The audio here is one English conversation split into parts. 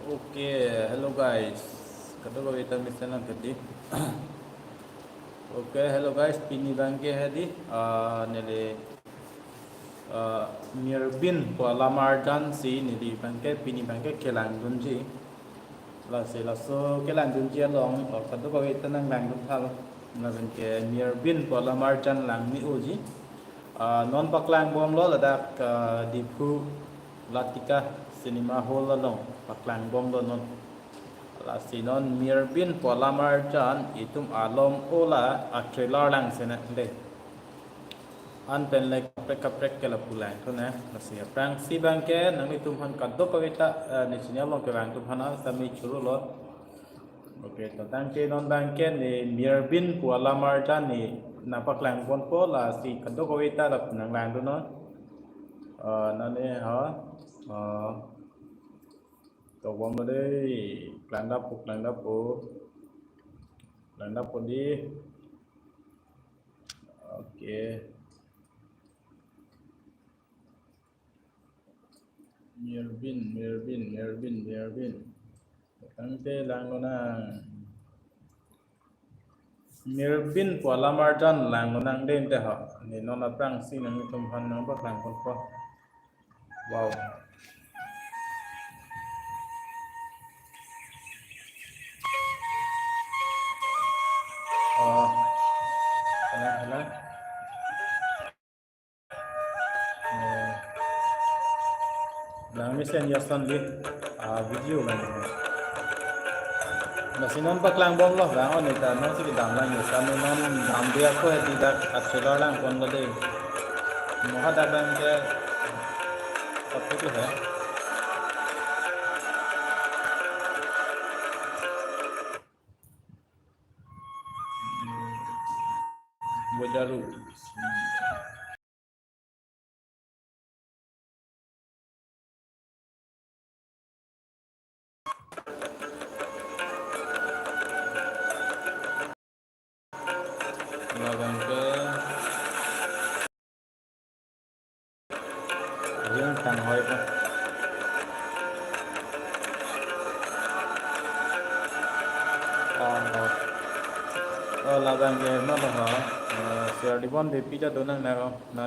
Oke, hello guys. Kedua kita misalnya kedi. Oke, hello guys. Pini bangke hadi. Nili Mirbin Kuala Marjan si nili bangke pini bangke kelang dunji. Laso kelang dunji along. Kedua kita nang lang dun thal. Na bangke Mirbin Kuala Marjan lang ni uji. Non paklang bom lo ladak dipu latika cinema hall along paklang bom lo non. Sinon Mirbin Kuala Marjan itum alom ola a trailer lang sena de an pen like kaprek kala pulang to na masia prang si bangke nang itum han kaddo kawita ni sinya long ke bang tum hana sami churu lo oke to tang ke non bangke ni Mirbin Kuala Marjan ni napak lang pon ko la si kaddo kawita la nang lang to no na ne ha to bom de lang dap di oke Mirbin tangte lang na Mirbin Kuala Marjan lang nang den te ha ni non aprang si nang tum han nang bak lang kon ko wow hello lang misen yasan di video lang Nasinon pa lang bom lo bang on ita no sige dam lang yo sanu non dam dia ko di dak atchelo lang kon lo de moha da bang ke apa tu hai bojaru bang ke riêng tang hoi pa la bang ke no lo ha share di bon de pija do nang na ro na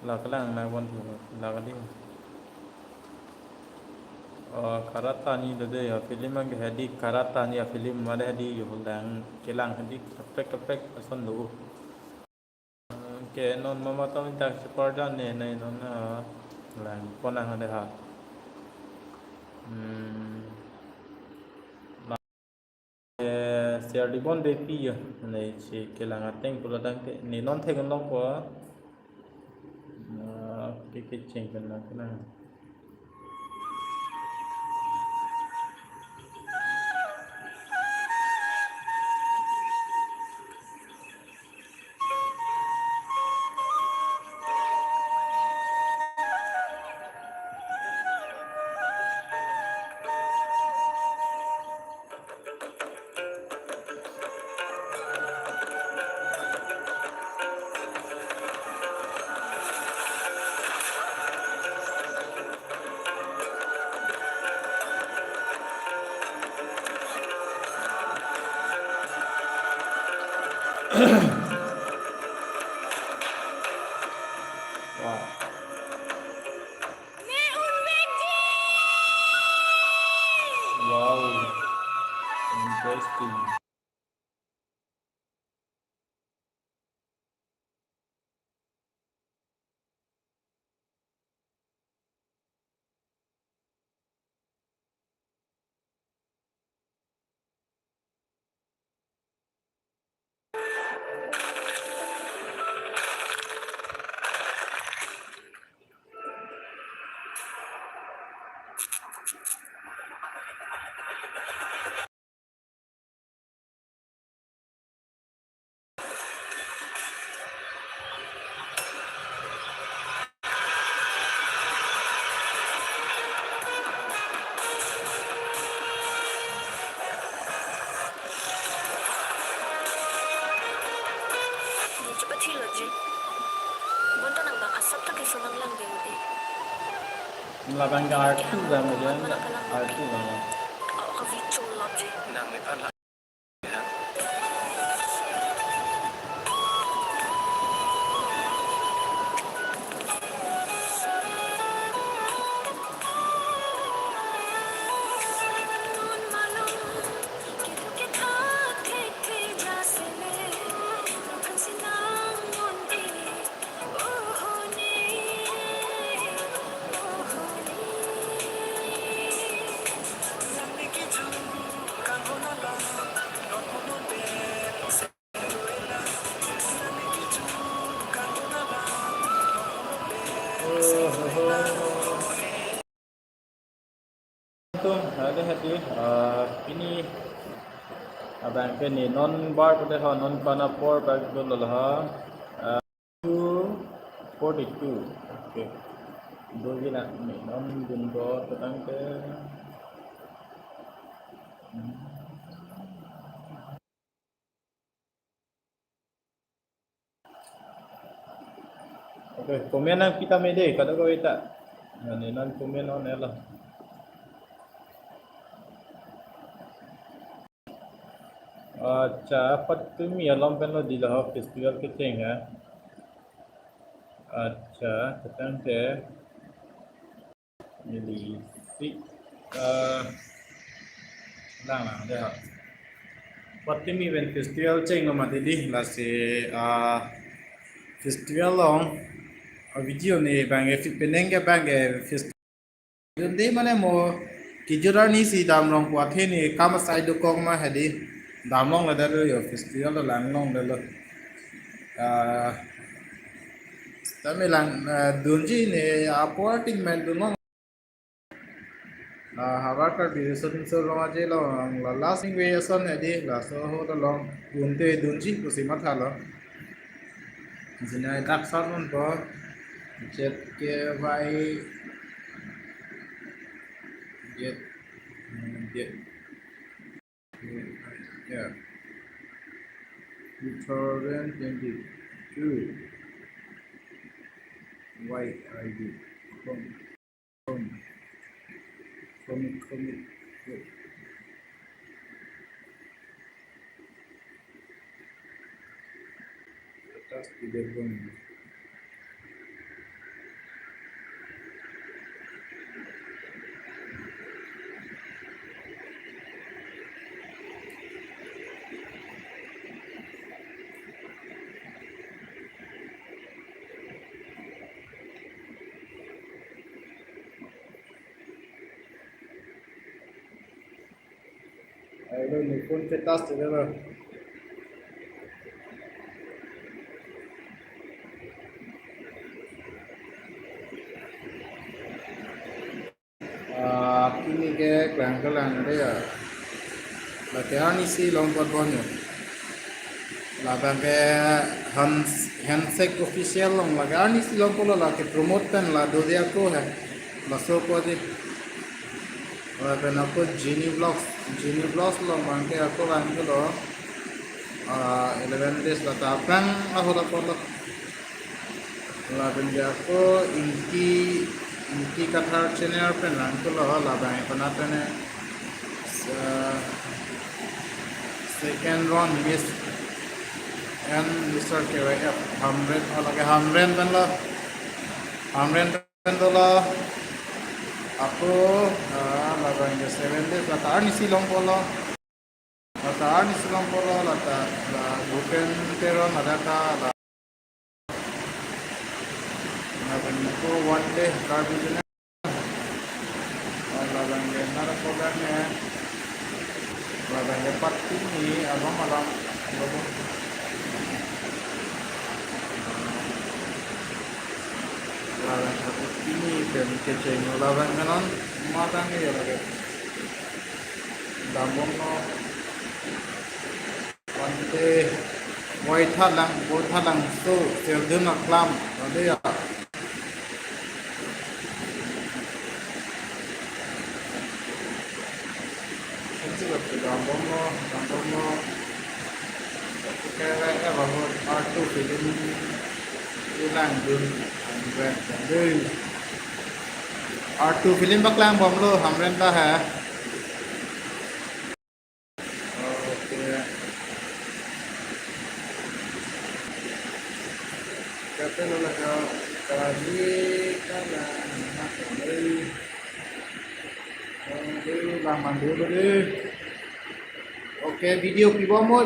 la kalang na bon la ka di karatani dode ya film ang hadi karatani ya film male hadi yulang kelang hadi kapek ason lu ke non mama to tak support dan ne non lang pona hade ha share di bon de pi ya ne chi kelang ateng pula dang te ni non the kan long ko ke cheng kan na kana wow wow interesting là bằng cái R2 là mà chứ R2 là mà tu ada hati ini abang ke ni non bar pada ha non kana por bag dulu lah 242 okay dua gila ni non jumbo tentang ke okay komen ang kita mede kada ko ita ni non komen on ela अच्छा पत्तमी अलम पेनो दिला हो festival के thing है अच्छा तंग के मिली सी lang lang deh पत्तमी इवेंट फेस्टिवल चेंग नो माते di la se festival long video ni bang fit peneng ke bang festival de mane mo kijurar ni si dam long kwa the ni kam sai do kong ma hadi dam long la da yo festival la lang long da lo tame lang dunji ni appointment men do long habar kar bi so lo ma je lo la last thing we son hadi la so ho da long unte dunji ko si ma tha lo jinai dak son mon ko jet ke vai jet yeah 2022 white ID comic atas tidak pun ayo ni pun ke tas tidak lah kini ke kelang ada ya latihan isi lompat bonyo laban ke handshake official long lagan isi lompat la ke promote kan la do dia ko hai baso ko di laban aku genie vlogs long bangke aku lang lo 11 days la tapang aku la ko laban dia aku inti kathar channel pe lang ko lo laban panata ne second round miss and Mr. KYF 100 अलग 100 बन लो 100 बन लो आपको लगाएंगे 7 days लतार निसी लोंग बोलो लता बुकेन तेरो नदाका को 1 day Karbi जने लगाएंगे नारा प्रोग्राम में लगाएंगे पत्ती ni abang malam lobo lawan satu ini dan keceng lawan kanan matang ya lagi dambong no wante wai thalang so seldom aklam ada ya dambong no kayak bahwa artu film ulang dun dan और to film बकलांग बमलो हमरेन दा है okay कहते लो लगा कभी कला lama dulu deh oke video pibo moy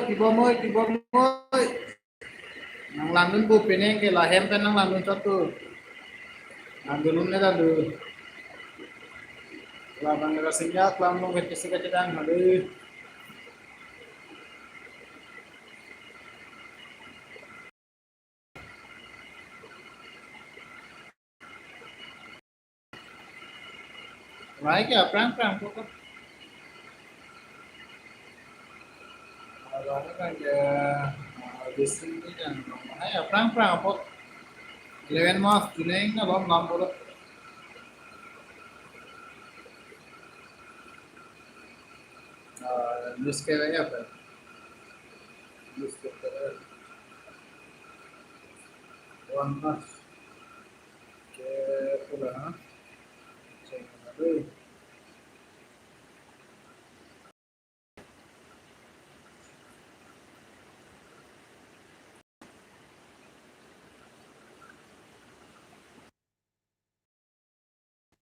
nang lanun bu peneng ke lahem kan nang lanun satu nang dulun ne dah dulu lah bang rasanya kelam nong kecil kecilan hade Right ya, perang kok. Kalau kan ya di sini kan, ya perang kok. 11 March July na bom nam bolo. News ke ya apa? News ke 1 March